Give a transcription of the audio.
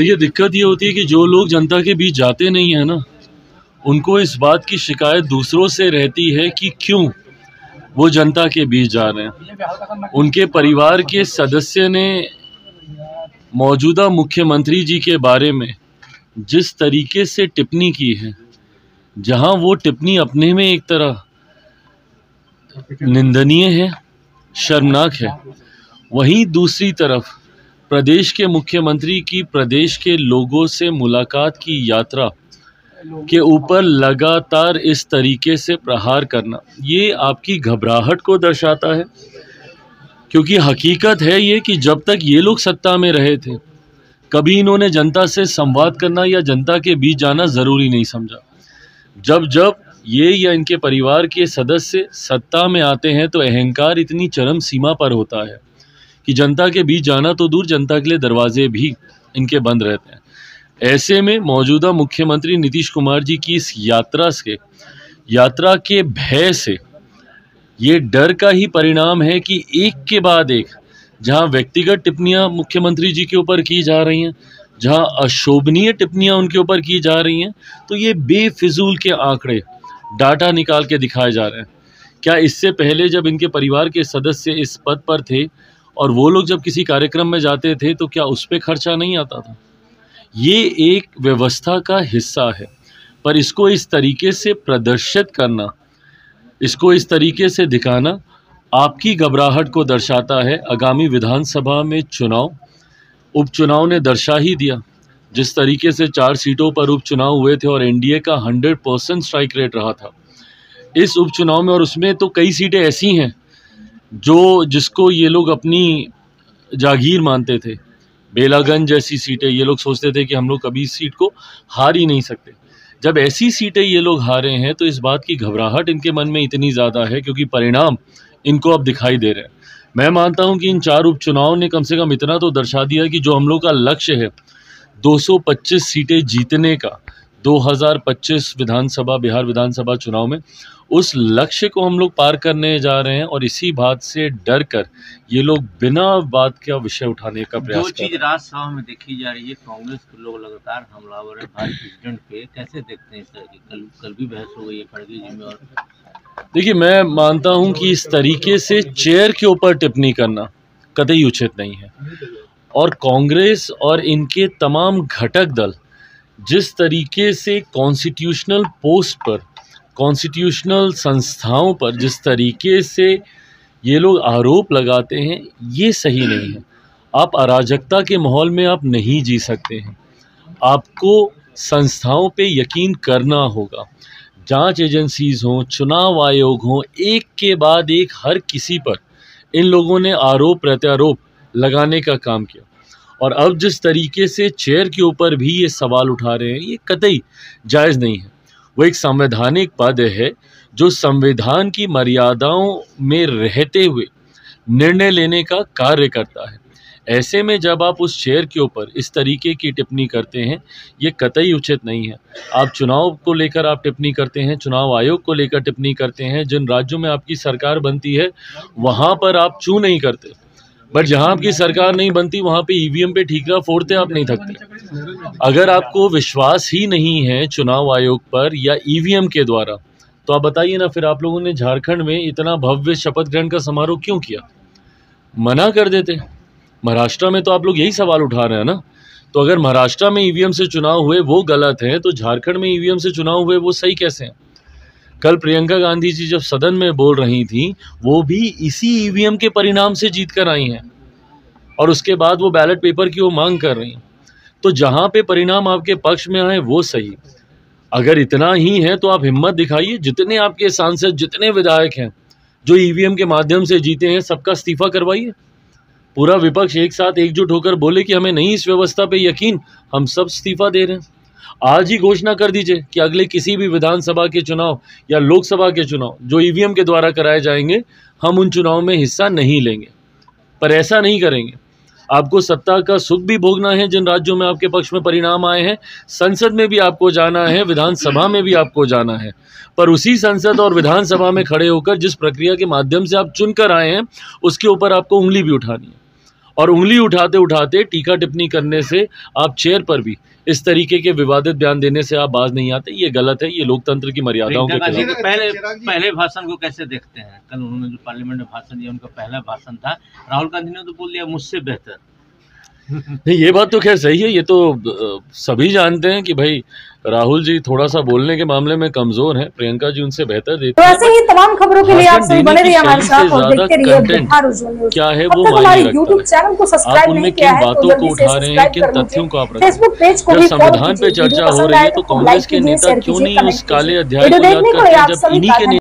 देखिए, दिक्कत ये होती है कि जो लोग जनता के बीच जाते नहीं है ना, उनको इस बात की शिकायत दूसरों से रहती है कि क्यों वो जनता के बीच जा रहे हैं। उनके परिवार के सदस्य ने मौजूदा मुख्यमंत्री जी के बारे में जिस तरीके से टिप्पणी की है, जहां वो टिप्पणी अपने में एक तरह निंदनीय है, शर्मनाक है, वहीं दूसरी तरफ प्रदेश के मुख्यमंत्री की प्रदेश के लोगों से मुलाकात की यात्रा के ऊपर लगातार इस तरीके से प्रहार करना, ये आपकी घबराहट को दर्शाता है। क्योंकि हकीकत है ये कि जब तक ये लोग सत्ता में रहे थे, कभी इन्होंने जनता से संवाद करना या जनता के बीच जाना ज़रूरी नहीं समझा। जब जब ये या इनके परिवार के सदस्य सत्ता में आते हैं तो अहंकार इतनी चरम सीमा पर होता है कि जनता के बीच जाना तो दूर, जनता के लिए दरवाजे भी इनके बंद रहते हैं। ऐसे में मौजूदा मुख्यमंत्री नीतीश कुमार जी की इस यात्रा के भय से, ये डर का ही परिणाम है कि एक के बाद एक जहां व्यक्तिगत टिप्पणियां मुख्यमंत्री जी के ऊपर की जा रही हैं, जहां अशोभनीय टिप्पणियां उनके ऊपर की जा रही हैं, तो ये बेफिजूल के आंकड़े डाटा निकाल के दिखाए जा रहे हैं। क्या इससे पहले जब इनके परिवार के सदस्य इस पद पर थे और वो लोग जब किसी कार्यक्रम में जाते थे तो क्या उस पर खर्चा नहीं आता था? ये एक व्यवस्था का हिस्सा है, पर इसको इस तरीके से प्रदर्शित करना, इसको इस तरीके से दिखाना आपकी घबराहट को दर्शाता है। आगामी विधानसभा में उपचुनाव ने दर्शा ही दिया। जिस तरीके से 4 सीटों पर उपचुनाव हुए थे और एनडीए का 100% स्ट्राइक रेट रहा था इस उपचुनाव में, और उसमें तो कई सीटें ऐसी हैं जिसको ये लोग अपनी जागीर मानते थे। बेलागंज जैसी सीटें ये लोग सोचते थे कि हम लोग कभी इस सीट को हार ही नहीं सकते। जब ऐसी सीटें ये लोग हारे हैं तो इस बात की घबराहट इनके मन में इतनी ज़्यादा है क्योंकि परिणाम इनको अब दिखाई दे रहे हैं। मैं मानता हूं कि इन 4 उपचुनाव ने कम से कम इतना तो दर्शा दिया कि जो हम लोग का लक्ष्य है 225 सीटें जीतने का 2025 बिहार विधानसभा चुनाव में, उस लक्ष्य को हम लोग पार करने जा रहे हैं। और इसी बात से डर कर ये लोग बिना बात का विषय उठाने का प्रयास कर रहे हैं। जो चीज राज्यसभा में देखी जा रही है, कांग्रेस के लोग लगातार हमलावर है भारत प्रेसिडेंट पे, कैसे देखते हैं सर? कल भी बहस हो गई है खड़गे जी में। और देखिए, मैं मानता हूं कि इस तरीके से चेयर के ऊपर टिप्पणी करना कतई उचित नहीं है। और कांग्रेस और इनके तमाम घटक दल जिस तरीके से कॉन्स्टिट्यूशनल पोस्ट पर, कॉन्स्टिट्यूशनल संस्थाओं पर जिस तरीके से ये लोग आरोप लगाते हैं, ये सही नहीं है। आप अराजकता के माहौल में आप नहीं जी सकते हैं। आपको संस्थाओं पे यकीन करना होगा। जांच एजेंसीज हों, चुनाव आयोग हों, एक के बाद एक हर किसी पर इन लोगों ने आरोप प्रत्यारोप लगाने का काम किया। और अब जिस तरीके से चेयर के ऊपर भी ये सवाल उठा रहे हैं, ये कतई जायज़ नहीं है। वो एक संवैधानिक पद है जो संविधान की मर्यादाओं में रहते हुए निर्णय लेने का कार्य करता है। ऐसे में जब आप उस चेयर के ऊपर इस तरीके की टिप्पणी करते हैं, ये कतई उचित नहीं है। आप चुनाव को लेकर आप टिप्पणी करते हैं, चुनाव आयोग को लेकर टिप्पणी करते हैं। जिन राज्यों में आपकी सरकार बनती है वहाँ पर आप चू नहीं करते, बट जहाँ आपकी सरकार नहीं बनती वहाँ पे ईवीएम पे ठीकरा फोड़ते आप नहीं थकते। अगर आपको विश्वास ही नहीं है चुनाव आयोग पर या ईवीएम के द्वारा, तो आप बताइए ना, फिर आप लोगों ने झारखंड में इतना भव्य शपथ ग्रहण का समारोह क्यों किया? मना कर देते। महाराष्ट्र में तो आप लोग यही सवाल उठा रहे हैं ना। तो अगर महाराष्ट्र में ईवीएम से चुनाव हुए वो गलत है, तो झारखंड में ईवीएम से चुनाव हुए वो सही कैसे हैं? कल प्रियंका गांधी जी जब सदन में बोल रही थी, वो भी इसी ईवीएम के परिणाम से जीत कर आई हैं और उसके बाद वो बैलेट पेपर की वो मांग कर रही हैं। तो जहाँ पे परिणाम आपके पक्ष में आए वो सही। अगर इतना ही है तो आप हिम्मत दिखाइए, जितने आपके सांसद, जितने विधायक हैं जो ईवीएम के माध्यम से जीते हैं, सबका इस्तीफा करवाइए। पूरा विपक्ष एक साथ एकजुट होकर बोले कि हमें नहीं इस व्यवस्था पे यकीन, हम सब इस्तीफा दे रहे हैं। आज ही घोषणा कर दीजिए कि अगले किसी भी विधानसभा के चुनाव या लोकसभा के चुनाव जो ईवीएम के द्वारा कराए जाएंगे, हम उन चुनाव में हिस्सा नहीं लेंगे। पर ऐसा नहीं करेंगे। आपको सत्ता का सुख भी भोगना है जिन राज्यों में आपके पक्ष में परिणाम आए हैं, संसद में भी आपको जाना है, विधानसभा में भी आपको जाना है। पर उसी संसद और विधानसभा में खड़े होकर जिस प्रक्रिया के माध्यम से आप चुनकर आए हैं, उसके ऊपर आपको उंगली भी उठानी है। और उंगली उठाते उठाते टीका टिप्पणी करने से, आप चेयर पर भी इस तरीके के विवादित बयान देने से आप बाज नहीं आते। ये गलत है, ये लोकतंत्र की मर्यादाओं के प्रियंका गांधी खिलाफ। के पहले भाषण को कैसे देखते हैं? कल उन्होंने जो पार्लियामेंट में भाषण दिया, उनका पहला भाषण था। राहुल गांधी ने तो बोल दिया मुझसे बेहतर। नहीं, ये बात तो खैर सही है। ये तो सभी जानते हैं कि भाई राहुल जी थोड़ा सा बोलने के मामले में कमजोर हैं, प्रियंका जी उनसे बेहतर देती तो हैं। ऐसे ही तमाम खबरों के लिए आप सभी बने रहिए हमारे साथ और देखते रहिए बिहार उज्जवल न्यूज़। क्या है अब वो तक हमारे मायने रखता YouTube है। चैनल को आप सब्सक्राइब उनमें नहीं किन किया है तो बातों को जल्दी से उठा रहे हैं, सब्सक्राइब किन कर तथ्यों को आप लीजिए। रखते फेसबुक पेज को हैं। भी जब फॉलो संविधान पे कीजिए। चर्चा वीडियो हो पसंद रही आए है तो तो कांग्रेस लाइक के कीजिए, नेता शेयर क्यों कीजिए, नहीं उस कमेंट काले कीजिए। अध्याय वीडियो को याद देखने के लिए करते हैं आप जब सभी इन्हीं का के